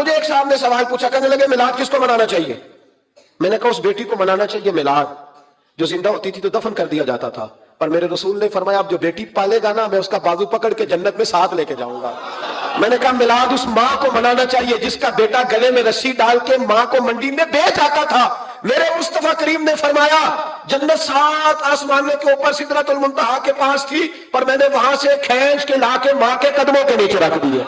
مجھے ایک صاحب نے سوال پوچھا، کہنے لگے میلاد کس کو منانا چاہیے؟ میں نے کہا اس بیٹی کو منانا چاہیے میلاد جو زندہ ہوتی تھی تو دفن کر دیا جاتا تھا، پر میرے رسول نے فرمایا اب جو بیٹی پالے گا نا میں اس کا بازو پکڑ کے جنت میں ساتھ لے کے جاؤں گا۔ میں نے کہا میلاد اس ماں کو منانا چاہیے جس کا بیٹا گلے میں رسی ڈال کے ماں کو منڈی میں بیچ آتا تھا۔ میرے مصطفیٰ کریم نے فرمایا جنت 7 آسمانوں کے اوپر سدرۃ المنتہا کے پاس تھی، پر میں نے وہاں سے کھینچ کے لا کے ماں کے قدموں کے نیچے رکھ دیے۔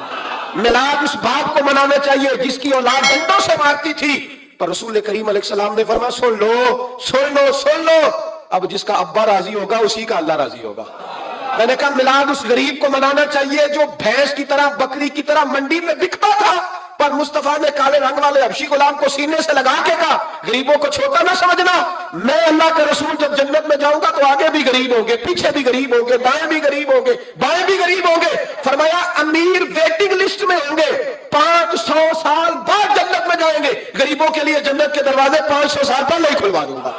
میلاد اس باپ کو منانا چاہیے جس کی اولاد ڈنڈوں سے مارتی تھی، پر رسول کریم علیہ السلام نے فرمایا سن لو سن لو سن لو، اب جس کا ابا راضی ہوگا اسی کا اللہ راضی ہوگا۔ میں نے کہا میلاد اس غریب کو منانا چاہیے جو بھینس کی طرح بکری کی طرح منڈی میں بکتا تھا، پر مصطفیٰ نے کالے رنگ والے حبشی غلام کو سینے سے لگا کے کہا غریبوں کو چھوٹا نہ سمجھنا، میں اللہ کے رسول جب جنت میں جاؤں گا تو آگے بھی غریب ہوں گے، پیچھے بھی غریب ہوں گے، دائیں بھی غریب ہوں گے، بائیں بھی غریب ہوں گے۔ فرمایا امیر ویٹنگ لسٹ میں ہوں گے، 500 سال بعد جنت میں جائیں گے، غریبوں کے لیے جنت کے دروازے 500 سال پہلے ہی کھلوا دوں گا۔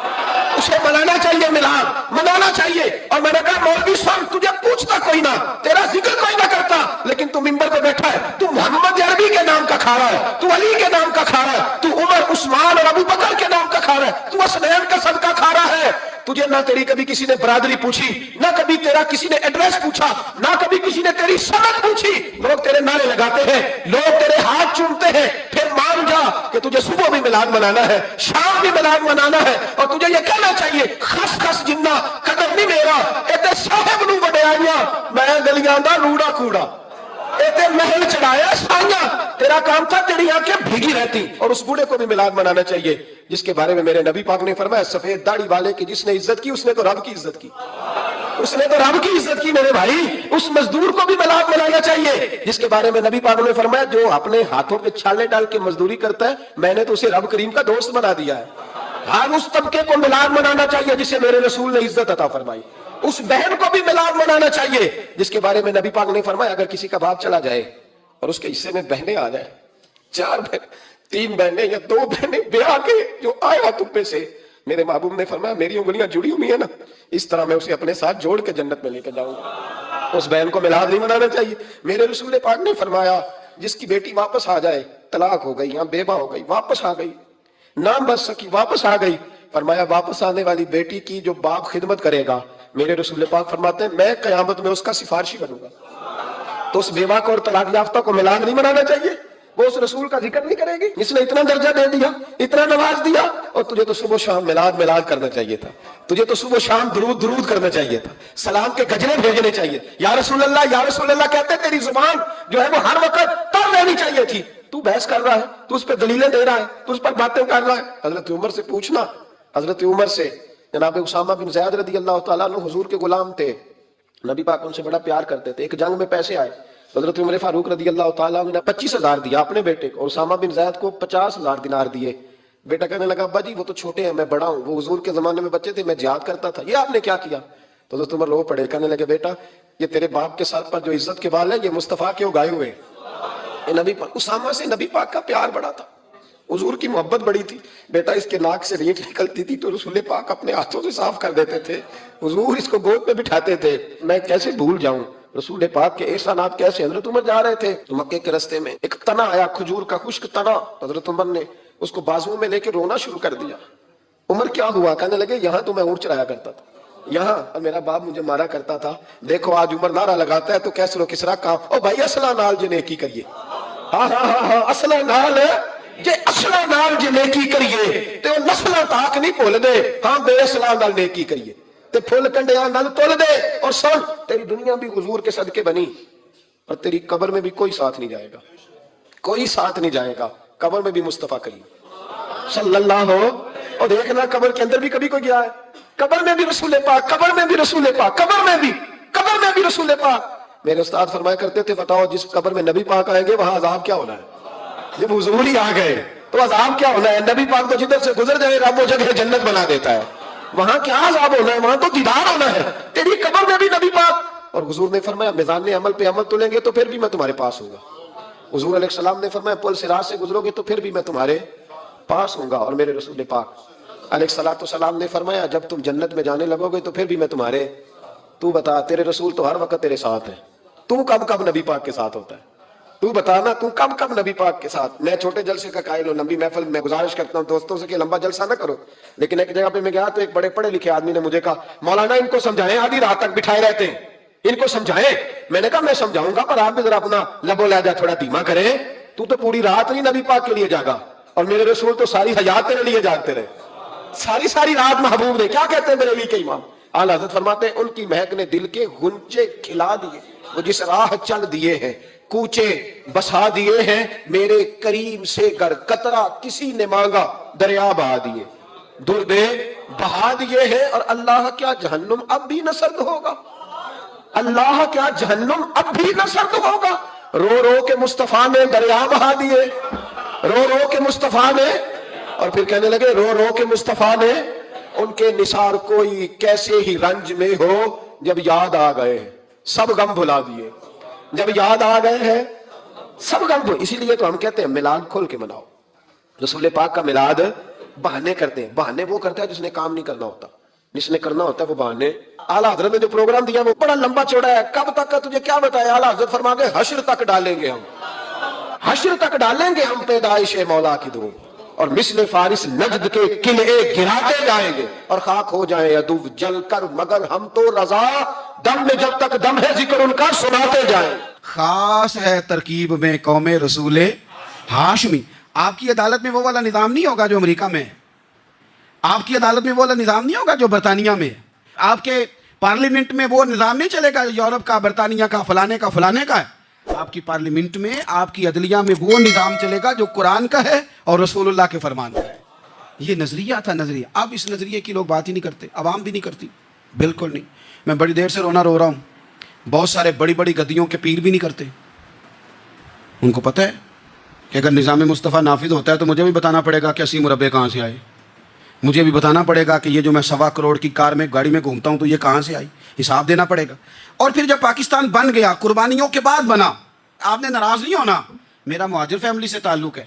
اسے منانا چاہیے، میلاد منانا چاہیے۔ اور میں نے کہا مولوی صاحب تجھے پوچھتا کوئی نہ، تیرا ذکر کوئی نہ کرتا، لیکن تو ممبر پہ بیٹھا ہے، تو محمد عربی کے نام کا کھا رہا ہے، تو علی کے نام کا کھا رہا ہے، تو عمر عثمان اور ابو بکر کے نام کا کھا رہا ہے، تو حسنین کا صدقہ کھا رہا ہے۔ تجھے نہ تیری کبھی کسی نے برادری پوچھی، نہ کبھی تیرا کسی نے ایڈریس پوچھا، نہ کبھی کسی نے تیری سند پوچھی، لوگ تیرے نعرے لگاتے ہیں، لوگ تیرے ہاتھ چومتے ہیں۔ پھر مان جا کہ تجھے صبح بھی میلاد منانا ہے، شام بھی میلاد منانا ہے، اور تجھے یہ کہنا چاہیے خس خس جنہ قدر نہیں میرا ایتے صاحب نو وڈیائیاں میں گلیاں دا روڑا کوڑا، ایتے محل چڑھایا سائیاں، تیرا کام تھا تیری آنکھیں بھیگی رہتی۔ اور اس بوڑھے کو بھی میلاد منانا چاہیے جس کے بارے میں میرے نبی پاک نے فرمایا سفید داڑھی والے کی جس نے عزت کی اس نے تو رب کی عزت کی، اس نے تو رب کی عزت کی میرے بھائی۔ اس مزدور کو بھی میلاد منانا چاہیے جس کے بارے میں نبی پاک نے فرمایا جو اپنے ہاتھوں پہ چھالے ڈال کے مزدوری کرتا ہے میں نے تو اسے رب کریم کا دوست بنا دیا ہے۔ ہر اس طبقے کو میلاد منانا چاہیے جسے میرے رسول نے عزت عطا فرمائی۔ اس بہن کو بھی میلاد منانا چاہیے جس کے بارے میں نبی پاک نے فرمایا اگر کسی کا باپ چلا جائے اور اس کے حصے میں بہنیں آ جائیں، 4 بہن 3 بہنیں یا 2 بہنیں بیاہ کے جو آیا تم پہ سے، میرے محبوب نے فرمایا میری انگلیاں جڑی ہوئی ہیں نا اس طرح میں اسے اپنے ساتھ جوڑ کے جنت میں لے کے جاؤں گا۔ اس بہن کو میلاد نہیں منانا چاہیے۔ میرے رسول پاک نے فرمایا جس کی بیٹی واپس آ جائے، طلاق ہو گئی یا بیوہ ہو گئی، واپس آ گئی، نام بچ سکی واپس آ گئی، فرمایا واپس آنے والی بیٹی کی جو باپ خدمت کرے گا میرے رسول پاک فرماتے ہیں میں قیامت میں اس کا سفارشی بنوں گا۔ تو اس بیوہ کو اور طلاق یافتہ کو میلاد نہیں منانا چاہیے، وہ اس رسول کا ذکر نہیں کرے گی جس نے اتنا درجہ دے دیا، اتنا نواز دیا۔ اور تجھے تو صبح و شام میلاد کرنا چاہیے تھا، تجھے تو صبح و شام درود کرنا چاہیے تھا، سلام کے گجرے بھیجنے چاہیے، یا رسول اللہ کہتے تیری زبان جو ہے وہ ہر وقت تر رہنی چاہیے تھی۔ تو بحث کر رہا ہے، تو اس پہ دلیلیں دے رہا ہے، تو اس پر باتیں کر رہا ہے۔ حضرت عمر سے پوچھنا، حضرت عمر سے، جناب اسامہ بن زید رضی اللہ تعالیٰ عنہ حضور کے غلام تھے، نبی پاک ان سے بڑا پیار کرتے تھے۔ ایک جنگ میں پیسے آئے، حضرت عمر فاروق رضی اللہ تعالیٰ عنہ نے 25,000 دیا اپنے بیٹے کو، اور اسامہ بن زید کو 50,000 دینار دیے۔ بیٹا کہنے لگا ابا جی وہ تو چھوٹے ہیں میں بڑا ہوں، وہ حضور کے زمانے میں بچے تھے میں جہاد کرتا تھا، یہ آپ نے کیا کیا؟ تو حضرت عمر رو پڑے، کہنے لگے بیٹا یہ تیرے باپ کے سر پر جو عزت کے بال ہے یہ مصطفیٰ کے اگائے ہوئے۔ نبی پاک اسامہ سے نبی پاک کا پیار بڑا تھا، حضور کی محبت بڑی تھی۔ بیٹا اس کے ناک سے ریٹ نکلتی تھی تو رسول پاک اپنے ہاتھوں سے صاف کر دیتے تھے، حضور اس کو گود پہ بٹھاتے تھے۔ میں کیسے بھول جاؤں رسول پاک کے احسانات کیسے۔ حضرت عمر جا رہے تھے مکے کے رستے میں ایک تنا آیا، کھجور کا خشک تنا، حضرت عمر نے اس کو بازو میں لے کے رونا شروع کر دیا۔ عمر کیا ہوا؟ کہنے لگے یہاں تو میں اونٹ چرایا کرتا تھا، یہاں اور میرا باپ مجھے مارا کرتا تھا، دیکھو آج عمر نعرہ لگاتا ہے تو کیسر و کسرا کہاں، او بھائی اصلہ نال جے نیکی کریے، ہاں ہاں ہاں ہاں اصلہ نال جے اصلہ نال جے نیکی کریے تے وہ نسلہ تاک نہیں بھول دے، ہاں بے اصلہ نال نیکی کریے تے پھول کنڈیاں نال تول دے۔ اور سن تیری دنیا بھی حضور کے صدقے بنی اور تیری قبر میں بھی کوئی ساتھ نہیں جائے گا، کوئی ساتھ نہیں جائے گا، قبر میں بھی مصطفیٰ کریم صلی اللہ ہو۔ اور دیکھنا قبر کے اندر بھی کبھی کوئی گیا ہے، قبر میں بھی رسول پاک، قبر میں بھی رسول پاک، قبر میں بھی رسول پاک۔ میرے استاد فرمایا کرتے تھے بتاؤ جس قبر میں نبی پاک آئیں گے وہاں عذاب کیا ہونا ہے؟ جب حضور ہی آ گئے تو عذاب کیا ہونا ہے؟ نبی پاک تو جدھر سے گزر جائے رب وہ جگہ جنت بنا دیتا ہے، وہاں کیا عذاب ہونا ہے؟ وہاں تو دیدار ہونا ہے۔ تیری قبر میں بھی نبی پاک۔ اور حضور نے فرمایا میزان عمل پہ عمل تولیں گے تو پھر بھی میں تمہارے پاس ہوں گا۔ حضور علیہ السلام نے فرمایا پل صراط سے گزرو گے تو پھر بھی میں تمہارے پاس ہوں گا۔ اور میرے رسول پاک علیہ السلام نے فرمایا جب تم جنت میں جانے لگو گے تو پھر بھی میں تمہارے، تو بتا تیرے رسول تو ہر وقت تیرے ساتھ ہیں، تو کب نبی پاک کے ساتھ ہوتا ہے؟ تو بتانا تو کم کم نبی پاک کے ساتھ. میں چھوٹے جلسے کا قائل ہوں, لمبی محفل میں گزارش کرتا ہوں دوستوں سے کہ لمبا جلسہ نہ کرو, لیکن ایک جگہ پہ میں گیا تو ایک بڑے پڑھے لکھے آدمی نے مجھے کہا مولانا ان کو سمجھائیں, آدھی رات تک بٹھائے رہتے ہیں, ان کو سمجھائیں. میں نے کہا میں سمجھاؤں گا پر آپ بھی ذرا اپنا لب و لہجہ تھوڑا دھیما کریں. تو پوری رات نہیں نبی پاک کے لیے جاگا, اور میرے رسول تو ساری حیات تیرے لیے جاگتے رہے, ساری رات محبوب نے. کیا کہتے ہیں میرے لیے کے امام اعلیٰ حضرت فرماتے ہیں ان کی مہک نے دل کے غنچے کھلا دیے, وہ جس راہ چل دیے ہیں کوچے بسا دیے ہیں, میرے کریم سے گر قطرہ کسی نے مانگا دریا بہا دیے, دردے بہا دیے ہیں. اور اللہ کیا جہنم اب بھی نہ سرد ہوگا, اللہ کیا جہنم اب بھی نہ سرد ہوگا. رو رو کے مصطفیٰ نے دریا بہا دیے, رو رو کے مصطفیٰ نے. اور پھر کہنے لگے رو رو کے مصطفیٰ نے ان کے نثار کوئی کیسے ہی رنج میں ہو, جب یاد آ گئے سب غم بھلا دیے, جب یاد آ گئے ہیں سب غم بھلا. اسی لیے تو ہم کہتے ہیں میلاد کھول کے مناؤ. رسول پاک کا میلاد بہانے کرتے ہیں, بہانے وہ کرتا ہے جس نے کام نہیں کرنا ہوتا, جس نے کرنا ہوتا ہے وہ بہانے. اعلیٰ حضرت نے جو پروگرام دیا وہ بڑا لمبا چوڑا ہے, کب تک کا تجھے کیا بتایا. اعلیٰ حضرت فرما گئے حشر تک ڈالیں گے ہم, حشر تک ڈالیں گے ہم پیدائش مولا کی دھوم, اور مثل فارس نجد کے قلعے گراتے جائیں گے, اور خاک ہو جائیں عدو جل کر مگر ہم تو رضا, دم میں جب تک دم ہے ذکر ان کا سناتے جائیں. خاص ہے ترکیب میں قوم رسول ہاشمی. آپ کی عدالت میں وہ والا نظام نہیں ہوگا جو امریکہ میں ہے, آپ کی عدالت میں وہ والا نظام نہیں ہوگا جو برطانیہ میں ہے, آپ کے پارلیمنٹ میں وہ نظام نہیں چلے گا یورپ کا, برطانیہ کا, فلانے کا فلانے کا ہے. آپ کی پارلیمنٹ میں, آپ کی عدلیہ میں وہ نظام چلے گا جو قرآن کا ہے اور رسول اللہ کے فرمان کا ہے. یہ نظریہ تھا نظریہ. اب اس نظریے کی لوگ بات ہی نہیں کرتے, عوام بھی نہیں کرتی, بالکل نہیں. میں بڑی دیر سے رونا رو رہا ہوں. بہت سارے بڑی بڑی گدیوں کے پیر بھی نہیں کرتے. ان کو پتہ ہے کہ اگر نظام مصطفیٰ نافذ ہوتا ہے تو مجھے بھی بتانا پڑے گا کہ 80 مربع کہاں سے آئے, مجھے بھی بتانا پڑے گا کہ یہ جو میں 1.25 کروڑ کی کار میں گاڑی میں گھومتا ہوں تو یہ کہاں سے آئی, حساب دینا پڑے گا. اور پھر جب پاکستان بن گیا, قربانیوں کے بعد بنا, آپ نے ناراض نہیں ہونا, میرا مہاجر فیملی سے تعلق ہے.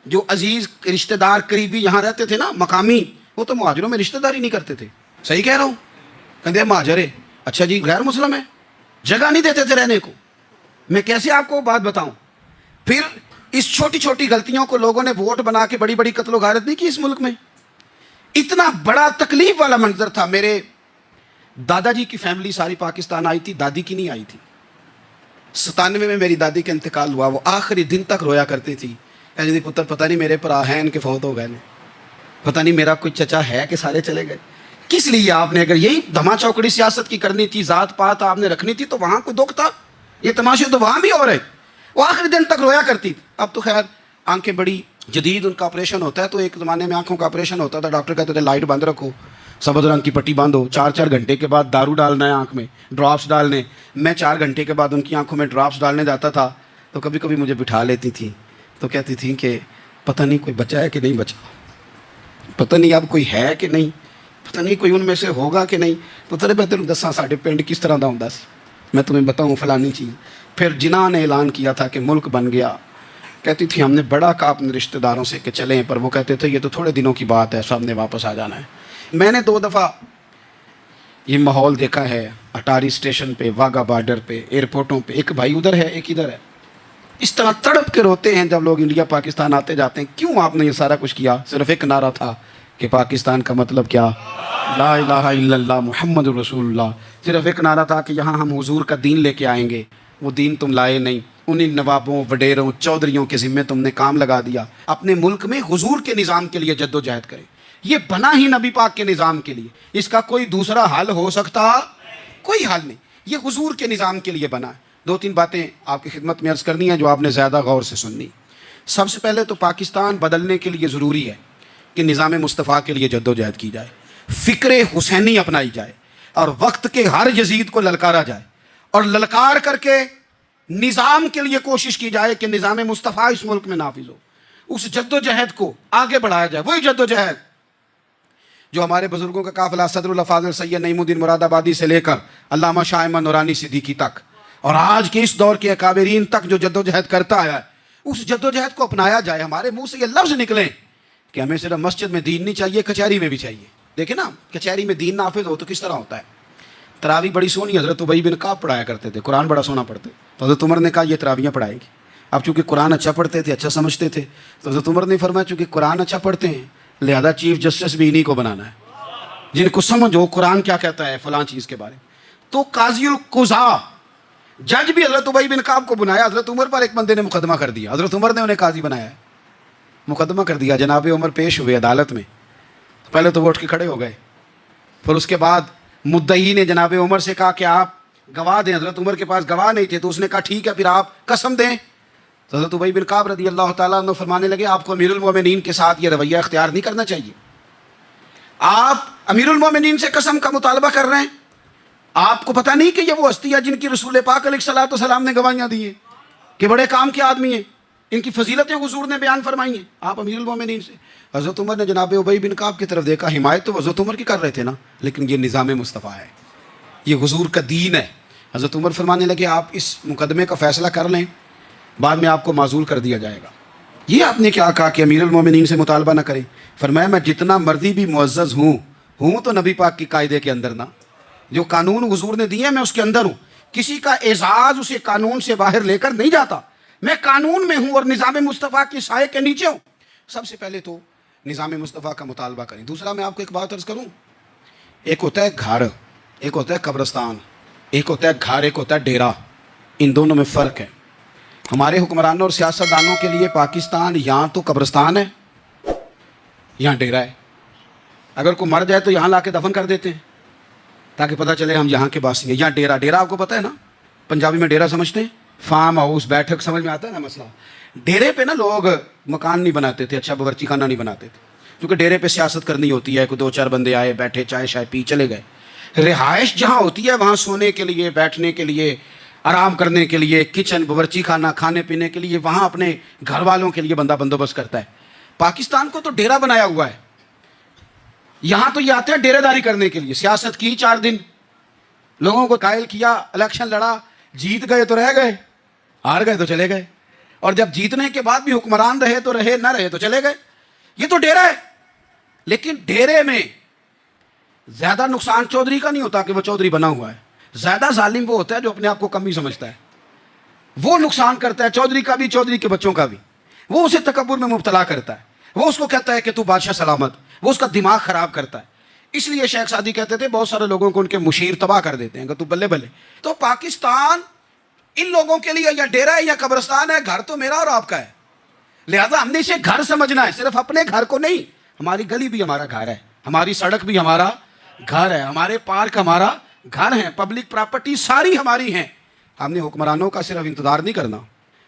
جو عزیز رشتہ دار قریبی یہاں رہتے تھے نا مقامی, وہ تو مہاجروں میں رشتہ داری نہیں کرتے تھے. صحیح کہہ رہا ہوں, کہتے مہاجر ہے, اچھا جی غیر مسلم ہے, جگہ نہیں دیتے تھے رہنے کو. میں کیسے آپ کو بات بتاؤں. پھر اس چھوٹی چھوٹی غلطیوں کو لوگوں نے ووٹ بنا کے بڑی بڑی قتل و غارت نہیں کی اس ملک میں. اتنا بڑا تکلیف والا منظر تھا. میرے دادا جی کی فیملی ساری پاکستان آئی تھی, دادی کی نہیں آئی تھی. 97 میں میری دادی کا انتقال ہوا, وہ آخری دن تک رویا کرتی تھی, جی پتر پتہ نہیں میرے پرا ہیں ان کے فوت ہو گئے, پتہ نہیں میرا کوئی چچا ہے کہ سارے چلے گئے. کس لیے آپ نے, اگر یہی دھما چوکڑی سیاست کی کرنی تھی, ذات پات آپ نے رکھنی تھی, تو وہاں کوئی دکھ تھا. یہ تماشے تو وہاں بھی ہو رہے. وہ آخری دن تک رویا کرتی تھی. اب تو خیر آنکھیں بڑی جدید ان کا آپریشن ہوتا ہے, تو ایک زمانے میں آنکھوں کا آپریشن ہوتا تھا, ڈاکٹر کہتے تھے لائٹ بند رکھو, سبز رنگ کی پٹی باندھو, 4 گھنٹے کے بعد دارو ڈالنا ہے آنکھ میں, ڈراپس ڈالنے. میں 4 گھنٹے کے بعد ان کی آنکھوں میں ڈراپس ڈالنے جاتا تھا, تو کبھی کبھی مجھے بٹھا لیتی تھی, تو کہتی تھیں کہ پتہ نہیں کوئی بچا ہے کہ نہیں بچا, پتہ نہیں اب کوئی ہے کہ نہیں, پتہ نہیں کوئی ان میں سے ہوگا کہ نہیں. پتر میں تینوں دساں ساڈے پنڈ کس طرح دا ہوندا سی, میں تمہیں بتاؤں فلانی چیز. پھر جناح نے اعلان کیا تھا کہ ملک بن گیا, کہتی تھی ہم نے بڑا کہا اپنے رشتہ داروں سے کہ چلیں, پر وہ کہتے تھے یہ تو تھوڑے دنوں کی بات ہے, سب نے واپس آ جانا ہے. میں نے 2 دفعہ یہ ماحول دیکھا ہے, اٹاری اسٹیشن پہ, واگا بارڈر پہ, ایئرپورٹوں پہ. ایک بھائی ادھر ہے, ایک ادھر ہے, اس طرح تڑپ کے روتے ہیں جب لوگ انڈیا پاکستان آتے جاتے ہیں. کیوں آپ نے یہ سارا کچھ کیا؟ صرف ایک نعرہ تھا کہ پاکستان کا مطلب کیا, لا الہ الا اللہ محمد رسول اللہ. صرف ایک نعرہ تھا کہ یہاں ہم حضور کا دین لے کے آئیں گے. وہ دین تم لائے نہیں, انہیں نوابوں, وڈیروں, چودھریوں کے ذمے تم نے کام لگا دیا. اپنے ملک میں حضور کے نظام کے لیے جد و جہد کریں. یہ بنا ہی نبی پاک کے نظام کے لیے, اس کا کوئی دوسرا حل ہو سکتا؟ کوئی حل نہیں. یہ حضور کے نظام کے لیے بنا ہے. 2-3 باتیں آپ کی خدمت میں عرض کرنی ہے جو آپ نے زیادہ غور سے سننی. سب سے پہلے تو پاکستان بدلنے کے لیے ضروری ہے کہ نظام مصطفیٰ کے لیے جد و جہد کی جائے, فکر حسینی اپنائی جائے, اور وقت کے ہر یزید کو للکارا جائے, اور للکار کر کے نظام کے لیے کوشش کی جائے کہ نظام مصطفیٰ اس ملک میں نافذ ہو. اس جد و جہد کو آگے بڑھایا جائے. وہی جد و جہد جو ہمارے بزرگوں کا قافلہ صدر اللہ فاضل سید نعیم الدین مراد آبادی سے لے کر علامہ شاہ احمد نورانی صدیقی تک, اور آج کے اس دور کے اکابرین تک جو جد و جہد کرتا آیا ہے, اس جد و جہد کو اپنایا جائے. ہمارے منہ سے یہ لفظ نکلیں کہ ہمیں صرف مسجد میں دین نہیں چاہیے, کچہری میں بھی چاہیے. دیکھیں نا, کچہری میں دین نافذ ہو تو کس طرح ہوتا ہے. تراویح بڑی سونی حضرت ابی بن کعب پڑھایا کرتے تھے, قرآن بڑا سونا پڑھتے, تو حضرت عمر نے کہا یہ تراویحیں پڑھائے گی. اب چونکہ قرآن اچھا پڑھتے تھے, اچھا سمجھتے تھے, تو حضرت عمر نے فرمایا چونکہ قرآن اچھا پڑھتے ہیں لہذا چیف جسٹس بھی انہی کو بنانا ہے, جن کو سمجھو قرآن کیا کہتا ہے فلاں چیز کے بارے میں. تو قاضی القضاء جج بھی حضرت ابی بن کعب کو بنایا. حضرت عمر پر ایک بندے نے مقدمہ کر دیا, حضرت عمر نے انہیں قاضی بنایا ہے, مقدمہ کر دیا. جناب عمر پیش ہوئے عدالت میں, پہلے تو وہ اٹھ کے کھڑے ہو گئے, پھر اس کے بعد مدعی نے جناب عمر سے کہا کہ آپ گواہ دیں. حضرت عمر کے پاس گواہ نہیں تھے, تو اس نے کہا ٹھیک ہے پھر آپ قسم دیں. تو حضرت ابی بن کعب رضی اللہ تعالیٰ عنہ فرمانے لگے آپ کو امیر المومنین کے ساتھ یہ رویہ اختیار نہیں کرنا چاہیے. آپ امیر المومنین سے قسم کا مطالبہ کر رہے ہیں, آپ کو پتہ نہیں کہ یہ وہ ہستی ہے جن کی رسول پاک علیہ الصلوۃ والسلام نے گواہیاں دی ہیں کہ بڑے کام کے آدمی ہیں, ان کی فضیلتیں حضور نے بیان فرمائی ہیں, آپ امیر المومنین سے. حضرت عمر نے جناب ابی بن کعب کی طرف دیکھا, حمایت تو حضرت عمر کی کر رہے تھے نا, لیکن یہ نظام مصطفیٰ ہے, یہ حضور کا دین ہے. حضرت عمر فرمانے لگے آپ اس مقدمے کا فیصلہ کر لیں, بعد میں آپ کو معزول کر دیا جائے گا. یہ آپ نے کیا کہا کہ امیر المومنین سے مطالبہ نہ کریں؟ فرمایا میں جتنا مرضی بھی معزز ہوں تو نبی پاک کی قاعدے کے اندر نا, جو قانون حضور نے دیے میں اس کے اندر ہوں. کسی کا اعزاز اسے قانون سے باہر لے کر نہیں جاتا, میں قانون میں ہوں اور نظام مصطفیٰ کے سائے کے نیچے ہوں. سب سے پہلے تو نظام مصطفیٰ کا مطالبہ کریں. دوسرا میں آپ کو ایک بات عرض کروں, ایک ہوتا ہے گھر, ایک ہوتا ہے قبرستان, ایک ہوتا ہے گھر, ایک ہوتا ہے ڈیرا. ان دونوں میں فرق ہے. ہمارے حکمرانوں اور سیاستدانوں کے لیے پاکستان یہاں تو قبرستان ہے, یہاں ڈیرا ہے. اگر کوئی مر جائے تو یہاں لا کے دفن کر دیتے ہیں تاکہ پتہ چلے ہم یہاں کے باسی ہیں. یہاں ڈیرا, ڈیرا آپ کو پتہ ہے نا, پنجابی میں ڈیرا سمجھتے ہیں, فارم ہاؤس, بیٹھک, سمجھ میں آتا ہے نا مسئلہ. ڈیرے پہ نا لوگ مکان نہیں بناتے تھے, اچھا باورچی خانہ نہیں بناتے تھے, کیونکہ ڈیرے پہ سیاست کرنی ہوتی ہے. کوئی دو چار بندے آئے, بیٹھے, چائے شائے پی, چلے گئے. رہائش جہاں ہوتی ہے وہاں سونے کے لیے, بیٹھنے کے لیے, آرام کرنے کے لیے, کچن, باورچی خانہ, کھانے پینے کے لیے, وہاں اپنے گھر والوں کے لیے بندہ بندوبست کرتا ہے. پاکستان کو تو ڈیرا بنایا ہوا ہے. یہاں تو یہ آتے ہیں ڈیرے داری کرنے کے لیے. سیاست کی 4 دن, لوگوں کو قائل کیا, الیکشن لڑا, جیت گئے تو رہ گئے, ہار گئے تو چلے گئے, اور جب جیتنے کے بعد بھی حکمران رہے تو رہے, نہ رہے تو چلے گئے. یہ تو ڈیرا ہے. لیکن ڈیرے میں زیادہ نقصان چودھری کا نہیں ہوتا کہ وہ چودھری بنا ہوا ہے. زیادہ ظالم وہ ہوتا ہے جو اپنے آپ کو کم ہی سمجھتا ہے, وہ نقصان کرتا ہے چودھری کا بھی, چودھری کے بچوں کا بھی. وہ اسے تکبر میں مبتلا کرتا ہے, وہ اس کو کہتا ہے کہ تو بادشاہ سلامت, وہ اس کا دماغ خراب کرتا ہے. اس لیے شیخ سعدی کہتے تھے بہت سارے لوگوں کو ان کے مشیر تباہ کر دیتے ہیں کہ تو بلے بلے. تو پاکستان ان لوگوں کے لیے یا ڈیرا ہے یا قبرستان ہے. گھر تو میرا اور آپ کا ہے, لہذا ہم نے اسے گھر سمجھنا ہے, صرف اپنے گھر کو نہیں. ہماری گلی بھی ہمارا گھر ہے, ہماری سڑک بھی ہمارا گھر ہے, ہمارے پارک ہمارا گھر ہیں, پبلک پراپرٹی ساری ہماری ہیں. ہم نے حکمرانوں کا صرف انتظار نہیں کرنا,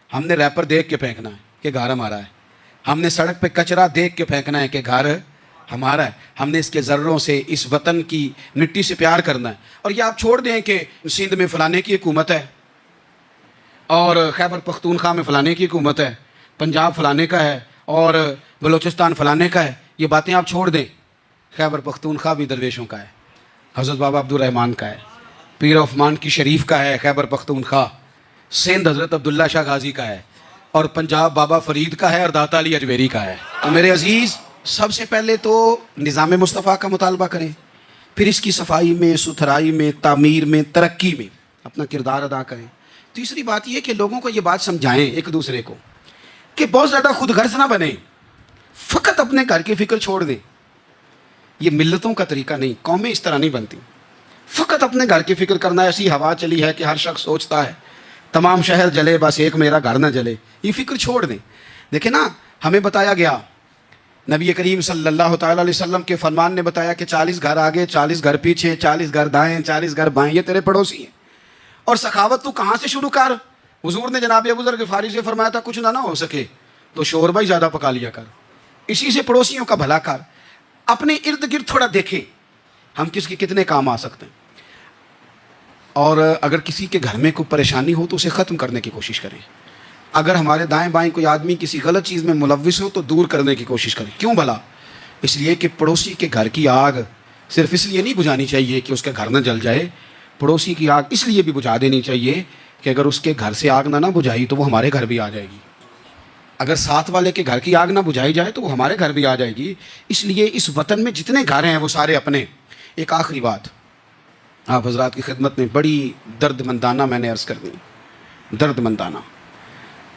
ہم نے ریپر دیکھ کے پھینکنا ہے کہ گھر ہمارا ہے. ہم نے سڑک پہ کچرا دیکھ کے پھینکنا ہے کہ گھر ہمارا ہے. ہم نے اس کے ذروں سے, اس وطن کی مٹی سے پیار کرنا ہے. اور یہ آپ چھوڑ دیں کہ سندھ میں فلانے کی حکومت ہے اور خیبر پختونخوا میں فلانے کی حکومت ہے, پنجاب فلانے کا ہے اور بلوچستان فلانے کا ہے. یہ باتیں آپ چھوڑ دیں. خیبر پختونخوا بھی درویشوں کا ہے, حضرت بابا عبدالرحمن کا ہے, پیر عثمان کی شریف کا ہے خیبر پختونخوا, سندھ حضرت عبداللہ شاہ غازی کا ہے, اور پنجاب بابا فرید کا ہے اور داتا علی اجمیری کا ہے. تو میرے عزیز, سب سے پہلے تو نظام مصطفیٰ کا مطالبہ کریں, پھر اس کی صفائی میں, ستھرائی میں, تعمیر میں, ترقی میں اپنا کردار ادا کریں. تیسری بات یہ کہ لوگوں کو یہ بات سمجھائیں ایک دوسرے کو کہ بہت زیادہ خود غرض نہ بنیں, فقط اپنے گھر کی فکر چھوڑ دیں. یہ ملتوں کا طریقہ نہیں, قومیں اس طرح نہیں بنتی. فقط اپنے گھر کی فکر کرنا. ایسی ہوا چلی ہے کہ ہر شخص سوچتا ہے تمام شہر جلے بس ایک میرا گھر نہ جلے. یہ فکر چھوڑ دیں. دیکھیں نا, ہمیں بتایا گیا, نبی کریم صلی اللہ تعالیٰ علیہ وسلم کے فرمان نے بتایا کہ 40 گھر آگے, 40 گھر پیچھے, 40 گھر دائیں, 40 گھر بائیں, یہ تیرے پڑوسی ہیں. اور سخاوت تو کہاں سے شروع کر؟ حضور نے جناب ابو ذر غفاری سے فرمایا تھا کچھ نہ ہو سکے تو شوربہ ہی زیادہ پکا لیا کر, اسی سے پڑوسیوں کا بھلا کر. اپنے ارد گرد تھوڑا دیکھیں ہم کس کے کتنے کام آ سکتے ہیں, اور اگر کسی کے گھر میں کوئی پریشانی ہو تو اسے ختم کرنے کی کوشش کریں. اگر ہمارے دائیں بائیں کوئی آدمی کسی غلط چیز میں ملوث ہو تو دور کرنے کی کوشش کریں. کیوں بھلا؟ اس لیے کہ پڑوسی کے گھر کی آگ صرف اس لیے نہیں بجھانی چاہیے کہ اس کا گھر نہ جل جائے. پڑوسی کی آگ اس لیے بھی بجھا دینی چاہیے کہ اگر اس کے گھر سے آگ نہ بجھائی تو وہ ہمارے گھر بھی آ جائے گی. اگر ساتھ والے کے گھر کی آگ نہ بجھائی جائے تو وہ ہمارے گھر بھی آ جائے گی. اس لیے اس وطن میں جتنے گھر ہیں وہ سارے اپنے. ایک آخری بات آپ حضرات کی خدمت میں بڑی درد مندانہ میں نے عرض کر دی, درد مندانہ.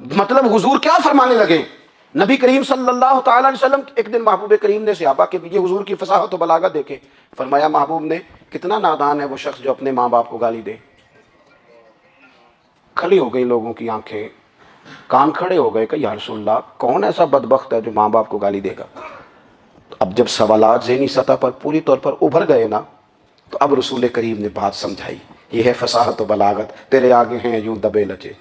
مطلب حضور کیا فرمانے لگے؟ نبی کریم صلی اللہ تعالی علیہ وسلم ایک دن محبوب کریم نے صحابہ کے یہ حضور کی فصاحت و بلاغت دیکھے، فرمایا محبوب نے کتنا نادان ہے وہ شخص جو اپنے ماں باپ کو گالی دے۔ کھلی ہو گئی لوگوں کی آنکھیں، کان کھڑے ہو گئے کہ یا رسول اللہ کون ایسا بدبخت ہے جو ماں باپ کو گالی دے گا؟ اب جب سوالات ذہنی سطح پر پوری طور پر ابھر گئے نا، تو اب رسول کریم نے بات سمجھائی، یہ ہے فصاحت و بلاغت، تیرے آگے ہیں یوں دبے لچے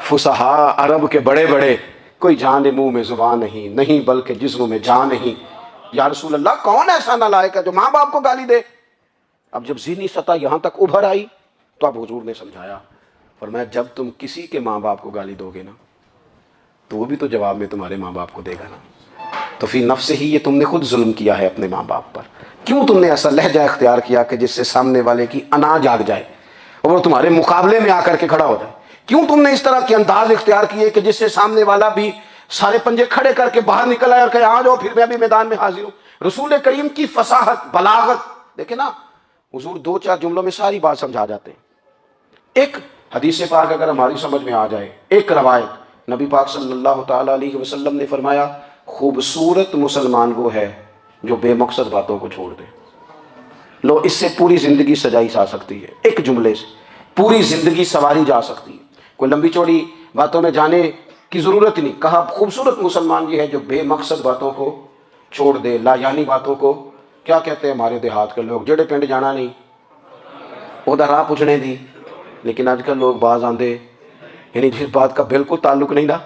فصحا عرب کے بڑے بڑے، کوئی جان منہ میں زبان نہیں بلکہ جسم میں جان نہیں۔ یا رسول اللہ کون ایسا نالائق ہے جو ماں باپ کو گالی دے؟ اب جب ذہنی سطح یہاں تک ابھر آئی تو اب حضور نے سمجھایا، فرمایا جب تم کسی کے ماں باپ کو گالی دو گے نا تو وہ بھی تو جواب میں تمہارے ماں باپ کو دے گا نا، تو فی نفس ہی یہ تم نے خود ظلم کیا ہے اپنے ماں باپ پر۔ کیوں تم نے ایسا لہجہ اختیار کیا کہ جس سے سامنے والے کی انا جاگ جائے اور وہ تمہارے مقابلے میں آ کر کے کھڑا ہو جائے؟ کیوں تم نے اس طرح کے انداز اختیار کیے کہ جس سے سامنے والا بھی سارے پنجے کھڑے کر کے باہر نکل آئے اور کہے آ جاؤ پھر میں بھی میدان میں حاضر ہوں؟ رسول کریم کی فصاحت بلاغت دیکھیں نا، حضور دو چار جملوں میں ساری بات سمجھا جاتے ہیں۔ ایک حدیث پاک اگر ہماری سمجھ میں آ جائے، ایک روایت نبی پاک صلی اللہ تعالی علیہ وسلم نے فرمایا خوبصورت مسلمان وہ ہے جو بے مقصد باتوں کو چھوڑ دے۔ لو اس سے پوری زندگی سجائی جا سکتی ہے، ایک جملے سے پوری زندگی سواری جا سکتی ہے، کوئی لمبی چوڑی باتوں میں جانے کی ضرورت نہیں۔ کہا خوبصورت مسلمان یہ ہے جو بے مقصد باتوں کو چھوڑ دے، لا یعنی باتوں کو، کیا کہتے ہیں ہمارے دیہات کے لوگ، جڑے پنڈ جانا نہیں وہ راہ پوچھنے دی۔ لیکن آج کل لوگ باز آندے یعنی جس بات کا بالکل تعلق نہیں نا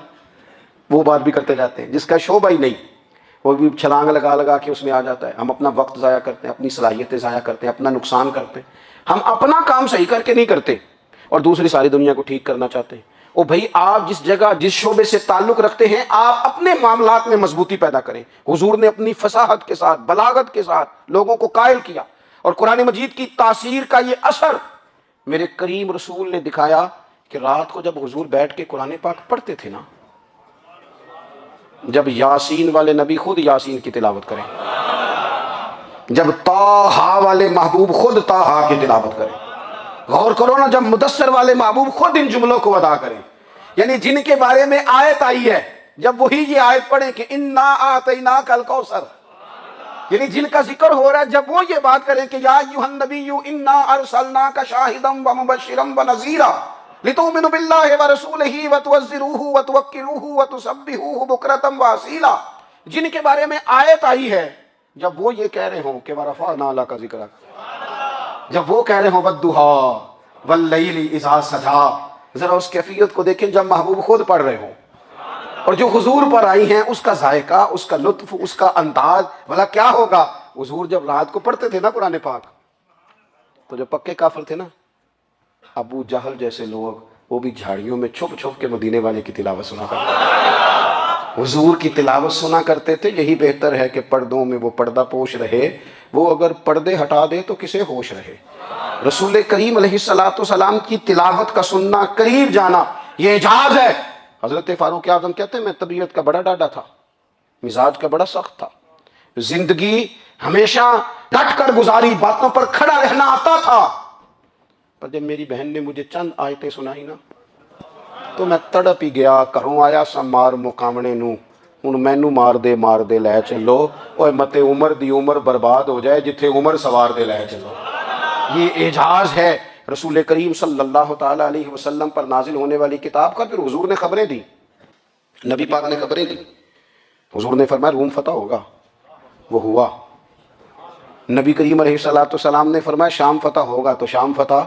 وہ بات بھی کرتے جاتے ہیں، جس کا شعبہ ہی نہیں وہ بھی چھلانگ لگا لگا کے اس میں آ جاتا ہے۔ ہم اپنا وقت ضائع کرتے ہیں، اپنی صلاحیتیں ضائع کرتے ہیں، اپنا نقصان کرتے ہیں، ہم اپنا کام صحیح کر کے نہیں کرتے اور دوسری ساری دنیا کو ٹھیک کرنا چاہتے ہیں۔ او بھائی آپ جس جگہ جس شعبے سے تعلق رکھتے ہیں آپ اپنے معاملات میں مضبوطی پیدا کریں۔ حضور نے اپنی فصاحت کے ساتھ بلاغت کے ساتھ لوگوں کو قائل کیا، اور قرآن مجید کی تاثیر کا یہ اثر میرے کریم رسول نے دکھایا کہ رات کو جب حضور بیٹھ کے قرآن پاک پڑھتے تھے نا، جب یاسین والے نبی خود یاسین کی تلاوت کریں، جب طٰہٰ والے محبوب خود طٰہٰ کی تلاوت کریں، غور کرو نا، جب مدثر والے محبوب خود ان جملوں کو ادا کریں، یعنی جن کے بارے میں آیت آئی ہے جب وہی یہ آیت پڑھیں کہ انا اعطیناک الکوثر، یعنی جن کا ذکر ہو رہا ہے جب وہ یہ بات کریں کہ یا ایھا النبی انا ارسلناک شاہدا ومبشرا ونذیرا لتؤمنوا باللہ ورسولہ وتعزروہ وتوقروہ وتسبحوہ بکرۃ واصیلا، جن کے بارے میں آیت آئی ہے جب وہ یہ کہہ رہے ہوں کہ ورفعنا لک ذکرک، جب وہ کہہ رہے ہوں والضحیٰ واللیل اذا سجا، ذرا اس کیفیت کو دیکھیں جب محبوب خود پڑھ رہے ہوں، اور جو حضور پر آئی ہیں اس کا ذائقہ، اس کا لطف، اس کا انداز، بھلا کیا ہوگا؟ حضور جب رات کو پڑھتے تھے نا قرآن پاک تو جو پکے کافر تھے نا ابو جہل جیسے لوگ، وہ بھی جھاڑیوں میں چھپ چھپ کے مدینے والے کی تلاوت سنا کرتے تھے، حضور کی تلاوت سنا کرتے تھے۔ یہی بہتر ہے کہ پردوں میں وہ پردہ پوش رہے، وہ اگر پردے ہٹا دے تو کسے ہوش رہے۔ رسول کریم علیہ السلام کی تلاوت کا سننا، قریب جانا، یہ اعجاز ہے۔ حضرت فاروق اعظم کہتے ہیں میں طبیعت کا بڑا ڈاڈا تھا، مزاج کا بڑا سخت تھا، زندگی ہمیشہ ڈٹ کر گزاری، باتوں پر کھڑا رہنا آتا تھا، پر جب میری بہن نے مجھے چند آیتیں سنائی نا تو میں تڑپ ہی گیا، کروں آیا سا مار مقامنے نو، ہن مینو مار دے لے چلو، اوے متے عمر دی عمر برباد ہو جائے جتھے عمر سوار دے لے چلو۔ یہ اعجاز ہے رسول کریم صلی اللہ تعالی علیہ وسلم پر نازل ہونے والی کتاب کا۔ پھر حضور نے خبریں دی، نبی پاک نے خبریں دی، حضور نے فرمایا روم فتح ہوگا، وہ ہوا۔ نبی کریم علیہ السلام نے فرمایا شام فتح ہوگا، تو شام فتح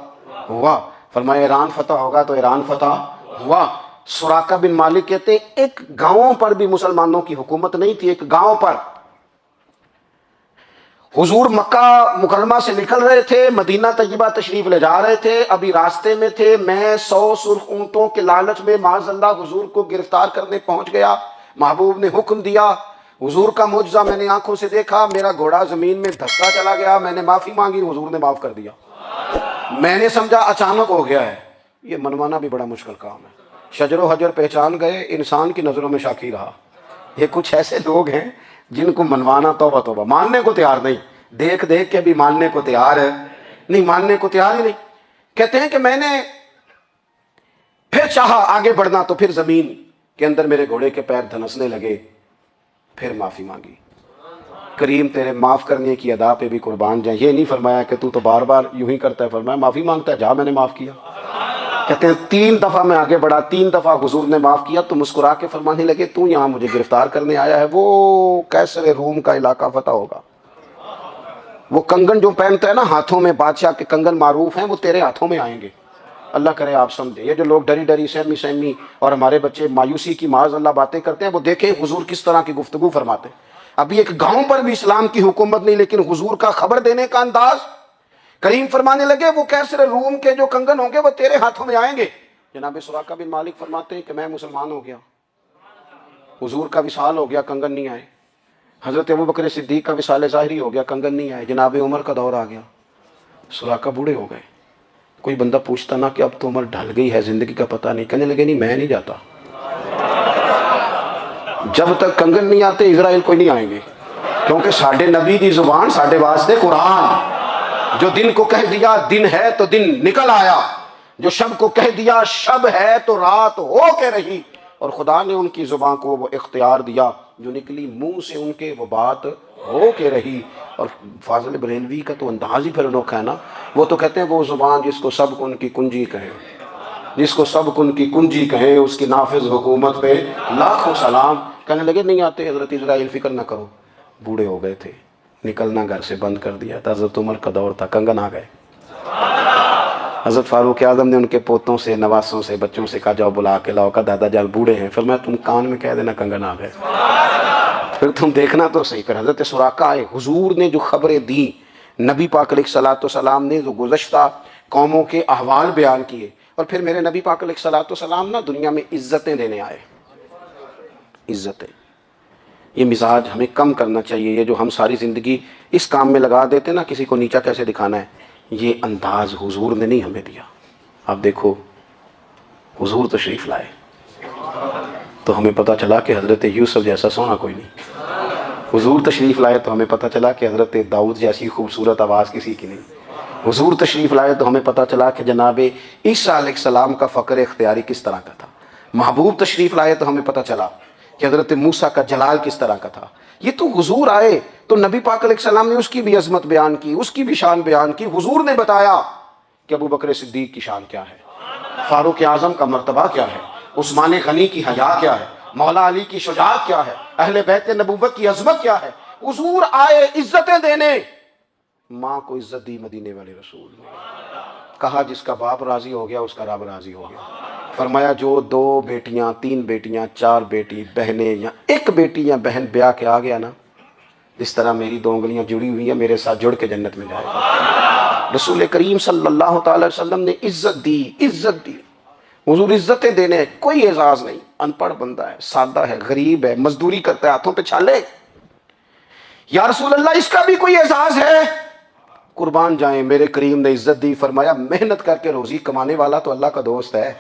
ہوا۔ فرمایا ایران فتح ہوگا، تو ایران فتح ہوا۔ سراقہ بن مالک کہتے ہیں ایک گاؤں پر بھی مسلمانوں کی حکومت نہیں تھی، ایک گاؤں پر حضور مکہ مکرمہ سے نکل رہے تھے، مدینہ طیبہ تشریف لے جا رہے تھے، ابھی راستے میں تھے، میں 100 سرخ اونٹوں کے لالچ میں معاذ اللہ حضور کو گرفتار کرنے پہنچ گیا۔ محبوب نے حکم دیا، حضور کا معجزہ میں نے آنکھوں سے دیکھا، میرا گھوڑا زمین میں دھستا چلا گیا، میں نے معافی مانگی، حضور نے معاف کر دیا۔ میں نے سمجھا اچانک ہو گیا ہے، یہ منوانا بھی بڑا مشکل کام ہے۔ شجر و حجر پہچان گئے، انسان کی نظروں میں شاکی رہا۔ یہ کچھ ایسے لوگ ہیں جن کو منوانا توبہ توبہ، ماننے کو تیار نہیں، دیکھ دیکھ کے بھی ماننے کو تیار ہے نہیں، ماننے کو تیار ہی نہیں۔ کہتے ہیں کہ میں نے پھر چاہا آگے بڑھنا تو پھر زمین کے اندر میرے گھوڑے کے پیر دھنسنے لگے، پھر معافی مانگی۔ کریم تیرے معاف کرنے کی ادا پہ بھی قربان جائیں۔ یہ نہیں فرمایا کہ تو بار بار یوں ہی کرتا ہے، فرمایا معافی مانگتا ہے، جا میں نے معاف کیا۔ کہتے ہیں 3 دفعہ میں آگے بڑھا، 3 دفعہ حضور نے معاف کیا تو مسکرا کے فرمانے لگے تو یہاں مجھے گرفتار کرنے آیا ہے، وہ کیسر روم کا علاقہ فتح ہوگا۔ وہ کنگن جو پہنتا ہے نا ہاتھوں میں، بادشاہ کے کنگن معروف ہیں، وہ تیرے ہاتھوں میں آئیں گے۔ اللہ کرے آپ سمجھیں۔ یہ جو لوگ ڈری ڈری سہمی اور ہمارے بچے مایوسی کی معاذ اللہ باتیں کرتے ہیں، وہ دیکھیں حضور کس طرح کی گفتگو فرماتے ہیں۔ ابھی ایک گاؤں پر بھی اسلام کی حکومت نہیں، لیکن حضور کا خبر دینے کا انداز۔ کریم فرمانے لگے وہ کیسر روم کے جو کنگن ہوں گے وہ تیرے ہاتھوں میں آئیں گے۔ جناب سراقہ بن مالک فرماتے ہیں کہ میں مسلمان ہو گیا، حضور کا وصال ہو گیا، کنگن نہیں آئے۔ حضرت ابوبکر صدیق کا وصال ظاہری ہو گیا، کنگن نہیں آئے۔ جناب عمر کا دور آ گیا، سراقہ بوڑھے ہو گئے۔ کوئی بندہ پوچھتا نا کہ اب تو عمر ڈھل گئی ہے، زندگی کا پتہ نہیں، کہنے لگے نہیں میں نہیں جاتا، جب تک کنگن نہیں آتے اسرائیل کوئی نہیں آئیں گے، کیونکہ ساڈے نبی دی زبان ساڈے واسطے قرآن۔ جو دن کو کہہ دیا دن ہے تو دن نکل آیا، جو شب کو کہہ دیا شب ہے تو رات ہو کے رہی، اور خدا نے ان کی زبان کو وہ اختیار دیا، جو نکلی منہ سے ان کے وہ بات ہو کے رہی۔ اور فاضل بریلوی کا تو انداز ہی پھر انوکھا ہے نا، وہ تو کہتے ہیں وہ زبان جس کو سب کن کی کنجی کہے، جس کو سب کن کی کنجی کہے، اس کی نافذ حکومت پہ لاکھوں سلام۔ کہنے لگے نہیں آتے حضرت اسرائیل، فکر نہ کرو، بوڑھے ہو گئے تھے، نکلنا گھر سے بند کر دیا تھا۔ حضرت عمر کا دور تھا، کنگن آ گئے۔ حضرت فاروق اعظم نے ان کے پوتوں سے، نواسوں سے، بچوں سے کہا جاؤ بلا کے لاؤ، کہا دادا جان بوڑھے ہیں، پھر میں تم کان میں کہہ دینا کنگن آ گئے، پھر تم دیکھنا تو صحیح۔ پھر حضرت سراقہ آئے، حضور نے جو خبریں دی، نبی پاک علیہ الصلوۃ والسلام نے جو گزشتہ قوموں کے احوال بیان کیے، اور پھر میرے نبی پاک علیہ الصلوۃ والسلام نا دنیا میں عزتیں دینے آئے۔ عزتیں، یہ مزاج ہمیں کم کرنا چاہیے۔ یہ جو ہم ساری زندگی اس کام میں لگا دیتے نا، کسی کو نیچا کیسے دکھانا ہے، یہ انداز حضور نے نہیں ہمیں دیا۔ آپ دیکھو حضور تشریف لائے تو ہمیں پتہ چلا کہ حضرت یوسف جیسا سونا کوئی نہیں۔ حضور تشریف لائے تو ہمیں پتہ چلا کہ حضرت داؤد جیسی خوبصورت آواز کسی کی نہیں۔ حضور تشریف لائے تو ہمیں پتہ چلا کہ جناب عیسیٰ علیہ السلام کا فقر اختیاری کس طرح کا تھا۔ محبوب تشریف لائے تو ہمیں پتہ چلا کہ حضرت موسیٰ کا جلال کس طرح کا تھا۔ یہ تو حضور آئے تو نبی پاک علیہ السلام نے اس کی بھی عظمت بیان کی، اس کی بھی شان بیان کی۔ حضور نے بتایا کہ ابوبکر صدیق کی شان کیا ہے، فاروق اعظم کا مرتبہ کیا ہے، عثمان غنی کی حیا کیا ہے، مولا علی کی شجاعت کیا ہے، اہل بیت نبوت کی عظمت کیا ہے۔ حضور آئے عزتیں دینے۔ ماں کو عزت دی مدینے والے رسول نے، کہا جس کا باپ راضی ہو گیا اس کا رب راضی ہو گیا۔ فرمایا جو 2 بیٹیاں 3 بیٹیاں 4 بیٹی بہنیں یا 1 بیٹی یا بہن بیاہ کے آ گیا نا، جس طرح میری 2 انگلیاں جڑی ہوئی ہیں میرے ساتھ جڑ کے جنت میں جائے گا۔ رسول کریم صلی اللہ تعالی وسلم نے عزت دی، عزت دی۔ حضور عزتیں دینے، کوئی اعزاز نہیں۔ ان پڑھ بندہ ہے، سادہ ہے، غریب ہے، مزدوری کرتا ہے، ہاتھوں پہ چھالے، یا رسول اللہ اس کا بھی کوئی اعزاز ہے؟ قربان جائیں، میرے کریم نے عزت دی، فرمایا محنت کر کے روزی کمانے والا تو اللہ کا دوست ہے۔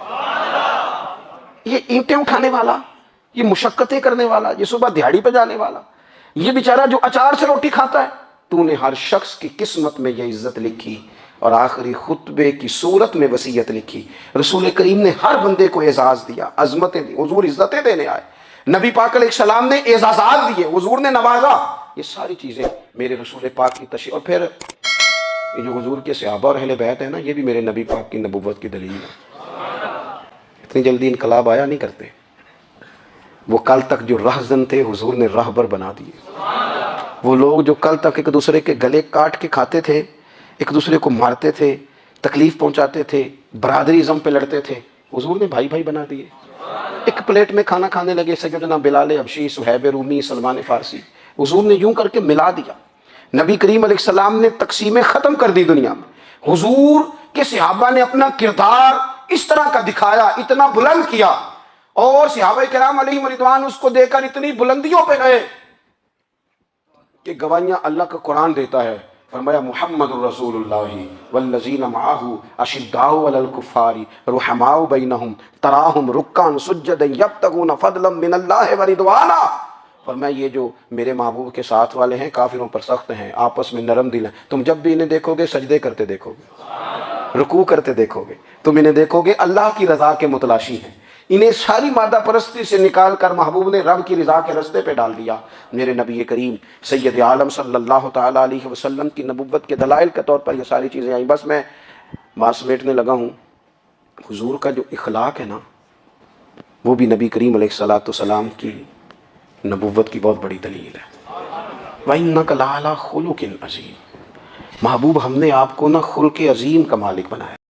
یہ اینٹیں اٹھانے والا، یہ مشقتیں کرنے والا، یہ صبح دیہڑی پہ جانے والا، یہ بیچارہ جو اچار سے روٹی کھاتا ہے، تو نے ہر شخص کی قسمت میں یہ عزت لکھی اور آخری خطبے کی صورت میں وصیت لکھی۔ رسول کریم نے ہر بندے کو اعزاز دیا، عظمتیں دی۔ حضور عزتیں دینے آئے، نبی پاک علیہ السلام نے اعزازات دیے، حضور نے نوازا۔ یہ ساری چیزیں میرے رسول پاک کی تشریف، اور پھر یہ جو حضور کے صحابہ اور اہل بیت ہیں نا، یہ بھی میرے نبی پاک کی نبوت کی دلیل ہے۔ اتنی جلدی انقلاب آیا نہیں کرتے، وہ کل تک جو رہزن تھے حضور نے راہبر بنا دیے۔ وہ لوگ جو کل تک ایک دوسرے کے گلے کاٹ کے کھاتے تھے، ایک دوسرے کو مارتے تھے، تکلیف پہنچاتے تھے، برادری ازم پہ لڑتے تھے، حضور نے بھائی بھائی بنا دیے۔ ایک پلیٹ میں کھانا کھانے لگے، سیدنا بلال حبشی، صہیب رومی، سلمان فارسی، حضور نے یوں کر کے ملا دیا۔ نبی کریم علیہ السلام نے تقسیمیں ختم کر دی دنیا میں۔ حضور کے صحابہ نے اپنا کردار اس طرح کا دکھایا، اتنا بلند کیا، اور صحابہ کرام علیہم رضوان اس کو دے کر اتنی بلندیوں پہ گئے کہ گواہیاں اللہ کا قرآن دیتا ہے۔ فرمایا محمد الرسول اللہ والذین معہ اشداء علی الکفار رحماء بینہم تراہم رکعا سجدا یبتغون فضلا من اللہ ورضوانا۔ فرمایا یہ جو میرے محبوب کے ساتھ والے ہیں کافروں پر سخت ہیں، آپس میں نرم دل ہیں، تم جب بھی انہیں دیکھو گے سجدے کرتے دیکھو گے۔ رکوع کرتے دیکھو گے، تم انہیں دیکھو گے اللہ کی رضا کے متلاشی ہیں، انہیں ساری مادہ پرستی سے نکال کر محبوب نے رب کی رضا کے رستے پہ ڈال دیا۔ میرے نبی کریم سید عالم صلی اللہ تعالیٰ علیہ وسلم کی نبوت کے دلائل کے طور پر یہ ساری چیزیں آئیں۔ بس میں بات سمیٹنے لگا ہوں۔ حضور کا جو اخلاق ہے نا، وہ بھی نبی کریم علیہ الصلوۃ والسلام کی نبوت کی بہت بڑی دلیل ہے۔ وَإِنَّكَ لَعَلَىٰ خُلُقٍ عَظِيمٍ، محبوب ہم نے آپ کو نا خلق عظیم کا مالک بنایا۔